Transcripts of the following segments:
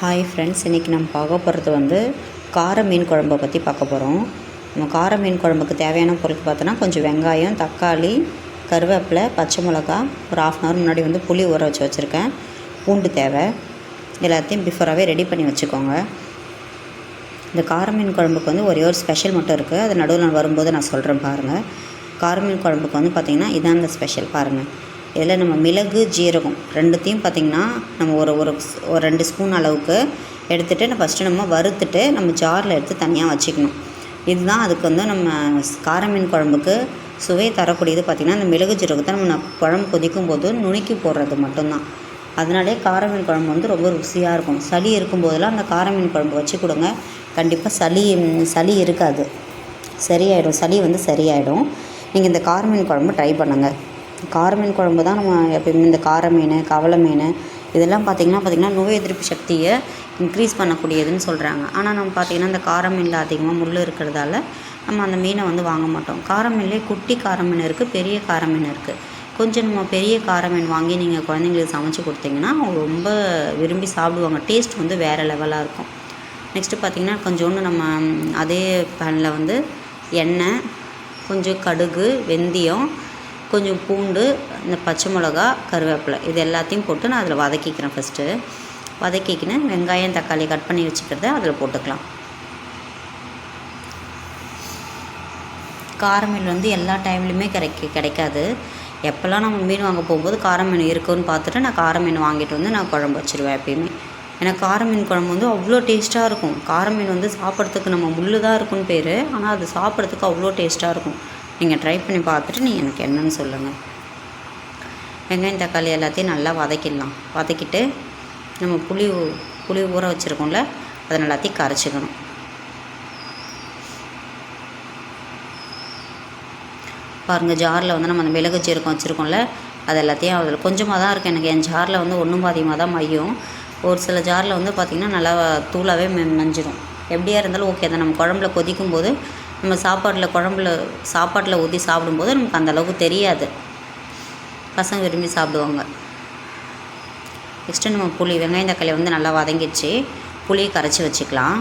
Hi friends, இன்றைக்கி நம்ம பார்க்க போகிறது வந்து கார மீன் குழம்பை பற்றி பார்க்க போகிறோம். நம்ம கார மீன் குழம்புக்கு தேவையான பொருள் பார்த்தோன்னா கொஞ்சம் வெங்காயம், தக்காளி, கருவேப்பிலை, பச்சை மிளகா, ஒரு 1/2 hour முன்னாடி வந்து புளி ஊற வச்சு வச்சுருக்கேன். பூண்டு தேவை. எல்லாத்தையும் பிஃபோராகவே ரெடி பண்ணி வச்சுக்கோங்க. இந்த கார மீன் குழம்புக்கு வந்து ஒரே ஒரு ஸ்பெஷல் மட்டும் இருக்குது. அது நடுவில் வரும்போது நான் சொல்கிறேன் பாருங்கள். கார மீன் குழம்புக்கு வந்து பார்த்திங்கன்னா இதான் இந்த ஸ்பெஷல் பாருங்கள். இதில் நம்ம மிளகு, ஜீரகம் ரெண்டுத்தையும் பார்த்திங்கன்னா நம்ம ஒரு 2 ஸ்பூன் அளவுக்கு எடுத்துகிட்டு ஃபஸ்ட்டு நம்ம வறுத்துட்டு நம்ம ஜாரில் எடுத்து தனியாக வச்சுக்கணும். இதுதான் அதுக்கு வந்து நம்ம கார மீன் குழம்புக்கு சுவை தரக்கூடியது. பார்த்திங்கன்னா இந்த மிளகு ஜீரகத்தை நம்ம குழம்பு கொதிக்கும் போது நுணுக்கி போடுறது மட்டும்தான். அதனாலே கார மீன் குழம்பு வந்து ரொம்ப ருசியாக இருக்கும். சளி இருக்கும்போதெல்லாம் அந்த கார மீன் குழம்பு வச்சு கொடுங்க. கண்டிப்பாக சளி இருக்காது, சரியாயிடும். சளி வந்து சரியாயிடும். நீங்கள் இந்த கார மீன் குழம்பு ட்ரை பண்ணுங்கள். கார மீன் குழம்பு தான் நம்ம எப்பயுமே இந்த கார மீன், கவலை மீன் இதெல்லாம் பார்த்திங்கன்னா நோய் எதிர்ப்பு சக்தியை இன்க்ரீஸ் பண்ணக்கூடியதுன்னு சொல்கிறாங்க. ஆனால் நம்ம பார்த்திங்கன்னா இந்த கார மீனில் அதிகமாக முள் இருக்கிறதால நம்ம அந்த மீனை வந்து வாங்க மாட்டோம். கார மீன்லேயே குட்டி கார மீன் இருக்குது, பெரிய கார மீன் இருக்குது. கொஞ்சம் நம்ம பெரிய கார மீன் வாங்கி நீங்கள் குழந்தைங்களுக்கு சமைச்சு கொடுத்தீங்கன்னா அவங்க ரொம்ப விரும்பி சாப்பிடுவாங்க. டேஸ்ட் வந்து வேறு லெவலாக இருக்கும். நெக்ஸ்ட்டு பார்த்திங்கன்னா கொஞ்சோண்டு நம்ம அதே பேனில் வந்து எண்ணெய், கொஞ்சம் கடுகு, வெந்தயம், கொஞ்சம் பூண்டு, இந்த பச்சை மிளகா, கருவேப்பிலை இது எல்லாத்தையும் போட்டு நான் அதில் வதக்கிக்கிறேன். ஃபஸ்ட்டு வதக்கிக்கின்னு வெங்காயம், தக்காளி கட் பண்ணி வச்சுக்கிறத அதில் போட்டுக்கலாம். கார மீன் வந்து எல்லா டைம்லையுமே கிடைக்காது. எப்போல்லாம் நம்ம மீன் வாங்க போகும்போது கார மீன் இருக்குன்னு பார்த்துட்டு நான் கார மீன் வாங்கிட்டு வந்து நான் குழம்பு வச்சுருவேன் எப்பயுமே. எனக்கு கார மீன் குழம்பு வந்து அவ்வளோ டேஸ்ட்டாக இருக்கும். கார மீன் வந்து சாப்பிட்றதுக்கு நம்ம முள்ளு தான் இருக்குன்னு பேர், ஆனால் அது சாப்பிட்றதுக்கு அவ்வளோ டேஸ்ட்டாக இருக்கும். நீங்கள் ட்ரை பண்ணி பார்த்துட்டு நீங்கள் எனக்கு என்னன்னு சொல்லுங்கள். வெங்காயம், தக்காளி எல்லாத்தையும் நல்லா வதக்கிடலாம். வதக்கிட்டு நம்ம புளி ஊற வச்சுருக்கோம்ல அதை எல்லாத்தையும் கரைச்சிக்கணும். பாருங்கள், ஜாரில் வந்து நம்ம அந்த மிளகு ஜீரகம் வச்சுருக்கோம்ல அது எல்லாத்தையும் அதில் கொஞ்சமாக தான் இருக்குது. எனக்கு என் ஜாரில் வந்து ஒன்றும் பாதியமாக தான் மையும். ஒரு சில ஜாரில் வந்து பார்த்திங்கன்னா நல்லா தூளாகவே மஞ்சிடும். எப்படியா இருந்தாலும் ஓகே தான். நம்ம குழம்புல கொதிக்கும் போது நம்ம சாப்பாட்டில் ஊற்றி சாப்பிடும்போது நமக்கு அந்தளவுக்கு தெரியாது. பசங்க விரும்பி சாப்பிடுவாங்க. நெக்ஸ்ட்டு நம்ம வெங்காயம் தக்காளி வந்து நல்லா வதங்கிடுச்சு. புளியை கரைச்சி வச்சுக்கலாம்.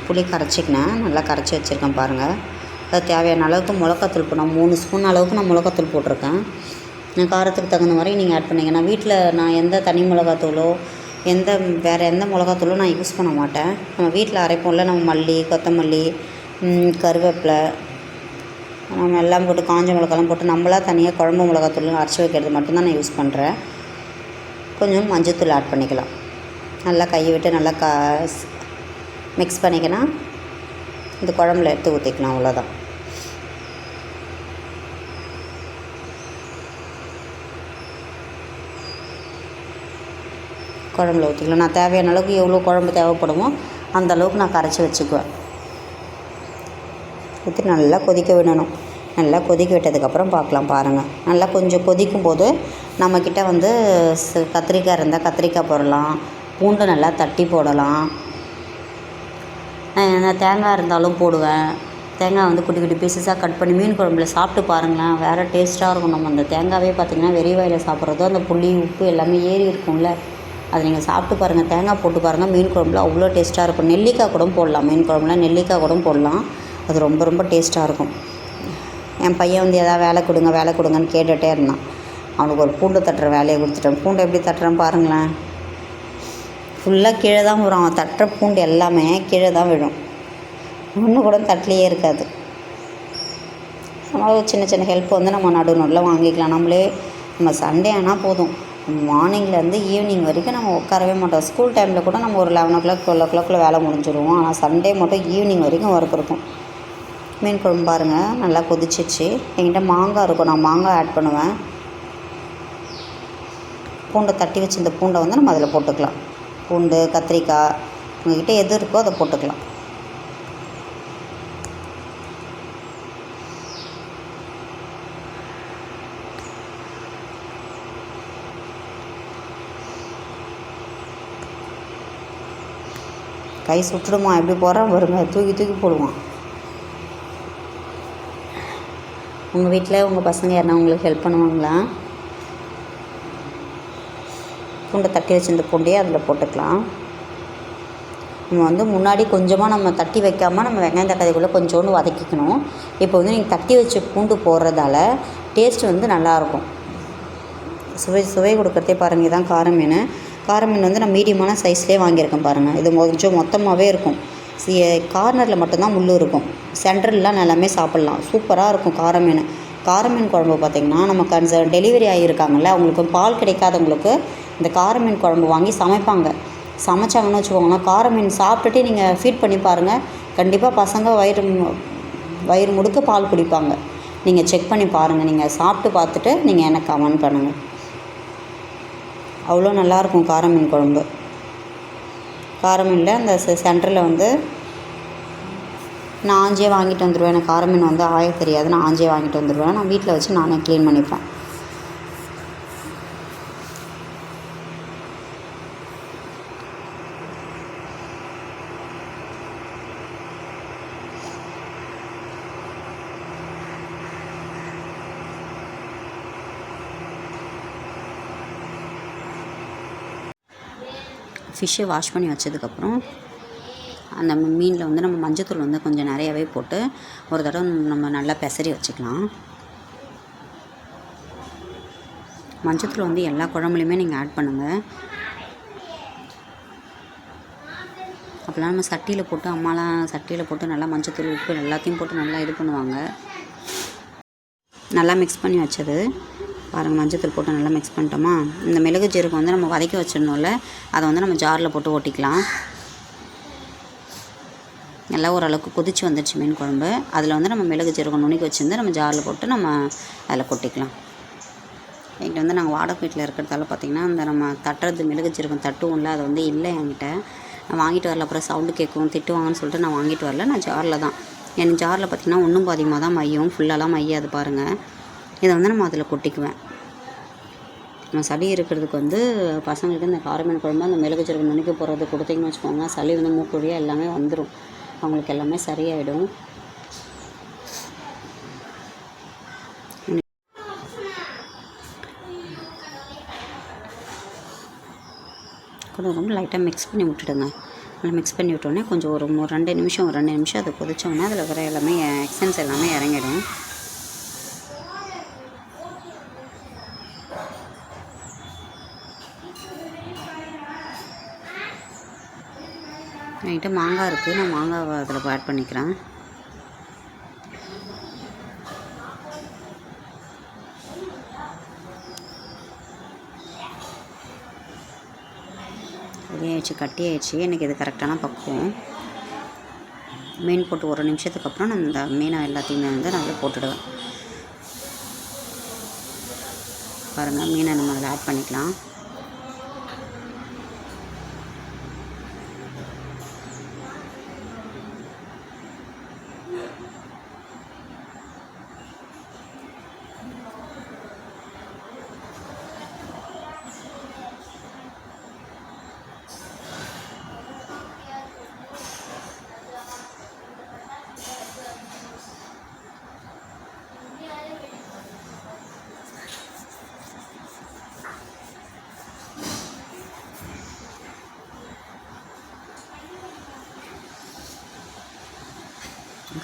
புளி கரைச்சிக்கினேன், நல்லா கரைச்சி வச்சுருக்கேன் பாருங்கள். அது தேவையான அளவுக்கு மிளகாத்தூள் போடணும். 3 ஸ்பூன் அளவுக்கு நான் மிளகாத்தூள் போட்டிருக்கேன். காரத்துக்கு தகுந்த மாதிரி நீங்கள் ஆட் பண்ணிங்கன்னா வீட்டில் நான் எந்த தனி மிளகாத்தூளோ வேறு எந்த மிளகாத்தூளோ நான் யூஸ் பண்ண மாட்டேன். நம்ம வீட்டில் அரைப்போம்ல, நம்ம மல்லி, கொத்தமல்லி, கருவேப்பிலை நம்ம எல்லாம் போட்டு காஞ்ச மிளகாலாம் போட்டு நம்மளாக தனியாக குழம்பு மிளகாத்தூள் அரைச்சி வைக்கிறது மட்டும்தான் நான் யூஸ் பண்ணுறேன். கொஞ்சம் மஞ்சத்தூள் ஆட் பண்ணிக்கலாம். நல்லா கையை விட்டு நல்லா மிக்ஸ் பண்ணிக்கினா இந்த குழம்புல எடுத்து ஊற்றிக்கலாம். அவ்வளோதான். குழம்புல ஊற்றிக்கலாம். நான் தேவையான அளவுக்கு எவ்வளோ குழம்பு தேவைப்படுமோ அந்த அளவுக்கு நான் கரைச்சி வச்சுக்குவேன். ஊற்றி நல்லா கொதிக்க விடணும். நல்லா கொதிக்க விட்டதுக்கப்புறம் பார்க்கலாம். பாருங்கள், நல்லா கொஞ்சம் கொதிக்கும் போது நம்மக்கிட்ட வந்து கத்திரிக்காய் இருந்தால் கத்திரிக்காய் போடலாம், பூண்டு நல்லா தட்டி போடலாம். நான் தேங்காய் இருந்தாலும் போடுவேன். தேங்காய் வந்து குட்டி குட்டி பீசஸாக கட் பண்ணி மீன் குழம்புல சாப்பிட்டு பாருங்களேன், வேறு டேஸ்ட்டாக இருக்கும். நம்ம அந்த தேங்காவே பார்த்திங்கன்னா வெறி வாயில் சாப்பிட்றதோ அந்த புளி, உப்பு எல்லாமே ஏறி இருக்கும்ல, அது நீங்கள் சாப்பிட்டு பாருங்கள். தேங்காய் போட்டு பாருங்கள், மீன் குழம்புல அவ்வளோ டேஸ்ட்டாக இருக்கும். நெல்லிக்காய் கூட போடலாம். மீன் குழம்புல நெல்லிக்காய் கூட போடலாம். அது ரொம்ப ரொம்ப டேஸ்ட்டாக இருக்கும். என் பையன் வந்து எதாவது வேலை கொடுங்கன்னு கேட்டுகிட்டே இருந்தான். அவனுக்கு ஒரு பூண்டு தட்டுற வேலையை கொடுத்துட்டேன். பூண்டு எப்படி தட்டுறேன் பாருங்களேன். ஃபுல்லாக கீழே தான் வரும். அவன் தட்டுற பூண்டு எல்லாமே கீழே தான் விழும். ஒன்று கூட தட்டிலையே இருக்காது. அதனால் சின்ன சின்ன ஹெல்ப் வந்து நம்ம நடுவில் வாங்கிக்கலாம். நம்ம சண்டே ஆனால் போதும், மார்னிங்லேருந்து ஈவினிங் வரைக்கும் நம்ம உட்காரவே மாட்டோம். ஸ்கூல் டைமில் கூட நம்ம ஒரு 11 o'clock 12 o'clock வேலை முடிஞ்சிடுவோம். ஆனால் சண்டே மட்டும் ஈவினிங் வரைக்கும் ஒர்க் இருக்கும். மீன் குழம்பு பாருங்கள், நல்லா கொதிச்சிச்சு. என்கிட்ட மாங்காய் இருக்கும், நான் மாங்காய் ஆட் பண்ணுவேன். பூண்டை தட்டி வச்சு இந்த பூண்டை வந்து நம்ம அதில் போட்டுக்கலாம். பூண்டு, கத்திரிக்காய் உங்கள்கிட்ட எது இருக்கோ அதை போட்டுக்கலாம். கை சுட்டுடுமா, எப்படி போகிறான் பாருங்க, தூக்கி போடுவான். உங்கள் வீட்டில் உங்கள் பசங்க யாருன்னா உங்களுக்கு ஹெல்ப் பண்ணுவாங்களா? பூண்டை தட்டி வச்சுருந்த பூண்டையே அதில் போட்டுக்கலாம். நம்ம வந்து முன்னாடி கொஞ்சமாக நம்ம தட்டி வைக்காமல் நம்ம வெங்காயம் தக்காளிக்குள்ளே கொஞ்சோண்டு வதக்கிக்கணும். இப்போ வந்து நீங்கள் தட்டி வச்ச பூண்டு போடுறதால டேஸ்ட் வந்து நல்லாயிருக்கும். சுவை கொடுக்குறதே பாருங்கள். இதுதான் கார மீன். கார மீன் வந்து நான் மீடியமான சைஸ்லேயே வாங்கியிருக்கேன் பாருங்கள். இது கொஞ்சம் மொத்தமாகவே இருக்கும். கார்னரில் மட்டும்தான் முள் இருக்கும். சென்ட்ரல்லாம் எல்லாமே சாப்பிட்லாம். சூப்பராக இருக்கும் கார மீன். கார மீன் குழம்பு பார்த்திங்கன்னா நம்ம டெலிவரி ஆகியிருக்காங்கல்ல, அவங்களுக்கு பால் கிடைக்காதவங்களுக்கு இந்த கார மீன் குழம்பு வாங்கி சமைச்சாங்கன்னு வச்சுக்கோங்களேன். கார மீன் சாப்பிட்டுட்டு நீங்கள் ஃபீட் பண்ணி பாருங்கள். கண்டிப்பாக பசங்க வயிறு முடுக்க பால் குடிப்பாங்க. நீங்கள் செக் பண்ணி பாருங்கள். நீங்கள் சாப்பிட்டு பார்த்துட்டு நீங்கள் எனக்கு கமெண்ட் பண்ணுங்கள். அவ்வளோ நல்லாயிருக்கும் கார மீன் குழம்பு. கார மீனில் அந்த சென்டரில் வந்து நான் ஆஞ்சே வாங்கிட்டு வந்துடுவேன். எனக்கு கார மீன் வந்து ஆய தெரியாது. நான் ஆஞ்சே வாங்கிட்டு வந்துடுவேன். நான் வீட்டில் வச்சு நானே க்ளீன் பண்ணிப்பேன். ஃபிஷ்ஷை வாஷ் பண்ணி வச்சதுக்கப்புறம் அந்த மீனில் வந்து நம்ம மஞ்சத்தூள் வந்து கொஞ்சம் நிறையாவே போட்டு ஒரு தடவை நம்ம நல்லா பெசரி வச்சுக்கலாம். மஞ்சத்தூள் வந்து எல்லா குழம்புலையுமே நீங்கள் ஆட் பண்ணுங்கள். அப்போலாம் நம்ம சட்டியில் போட்டு அம்மாலாம் சட்டியில் போட்டு நல்லா மஞ்சத்தூள் உப்பு எல்லாத்தையும் போட்டு நல்லா இது பண்ணுவாங்க. நல்லா மிக்ஸ் பண்ணி வச்சது பாருங்கள். மஞ்சத்தூள் போட்டு நல்லா மிக்ஸ் பண்ணிட்டோமா. இந்த மிளகு ஜீரகம் வந்து நம்ம வதக்கி வச்சிடணும்ல, அதை வந்து நம்ம ஜாரில் போட்டு ஓட்டிக்கலாம். நல்லா ஓரளவுக்கு கொதிச்சு வந்துடுச்சு மீன் குழம்பு. அதில் வந்து நம்ம மிளகு ஜீரகம் நுணுக்கி வச்சுருந்து நம்ம ஜாரில் போட்டு நம்ம அதில் கொட்டிக்கலாம். என்கிட்ட வந்து நாங்கள் வாடகை வீட்டில் இருக்கிறதால பார்த்திங்கன்னா அந்த நம்ம தட்டுறது மிளகு ஜீரகம் தட்டுவோம்ல, அது வந்து இல்லை என்கிட்ட. நான் வாங்கிட்டு வரல. அப்புறம் சவுண்டு கேட்கும் திட்டுவாங்கன்னு சொல்லிட்டு நான் வாங்கிட்டு வரல. நான் ஜாரில் தான். எனக்கு ஜாரில் பார்த்திங்கன்னா ஒன்றும் பாதியமாக தான் மையம், ஃபுல்லாலாம் மையாது பாருங்கள். இதை வந்து நம்ம அதில் கொட்டிக்குவேன். நம்ம சளி இருக்கிறதுக்கு வந்து பசங்களுக்கு இந்த கார மீன் குழம்பு அந்த மிளகு ஜீரகம் நுணுக்கி போடுறது கொடுத்தீங்கன்னு வச்சுக்கோங்க, சளி வந்து மூக்கு வழியாக எல்லாமே வந்துடும். அவங்களுக்கு எல்லாமே சரியாயிடும். கொஞ்சம் லைட்டாக மிக்ஸ் பண்ணி விட்டுடுங்க. நல்லா மிக்ஸ் பண்ணி விட்டோன்னே கொஞ்சம் ஒரு 2 நிமிஷம் அதை கொதிச்சோன்னா அதில் வர எல்லாமே எக்ஸன்ஸ் எல்லாமே இறங்கிடும். என்கிட்ட மாங்காய் இருக்குது. நான் மாங்காவை அதில் ஆட் பண்ணிக்கிறேன். ரெடி கட்டி ஆயிடுச்சு. எனக்கு இது கரெக்டான பக்குவம். மீன் போட்டு 1 நிமிஷத்துக்கு அப்புறம் நான் இந்த மீனை எல்லாத்தையுமே வந்து நான் அதில் போட்டுடுவேன். பாருங்கள், மீனை நம்ம அதில் ஆட் பண்ணிக்கலாம்.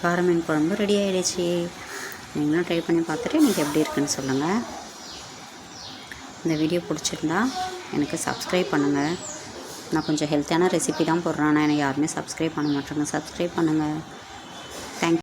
கார மீன் குழம்பு ரெடி ஆகிடுச்சு. நீங்களும் ட்ரை பண்ணி பார்த்துட்டு எனக்கு எப்படி இருக்குன்னு சொல்லுங்கள். இந்த வீடியோ பிடிச்சிருந்தா எனக்கு சப்ஸ்கிரைப் பண்ணுங்கள். நான் கொஞ்சம் ஹெல்த்தியான ரெசிபி தான் போடுறேன். ஆனால் எனக்கு யாருமே சப்ஸ்கிரைப் பண்ண மாட்டேங்க. சப்ஸ்கிரைப் பண்ணுங்கள்.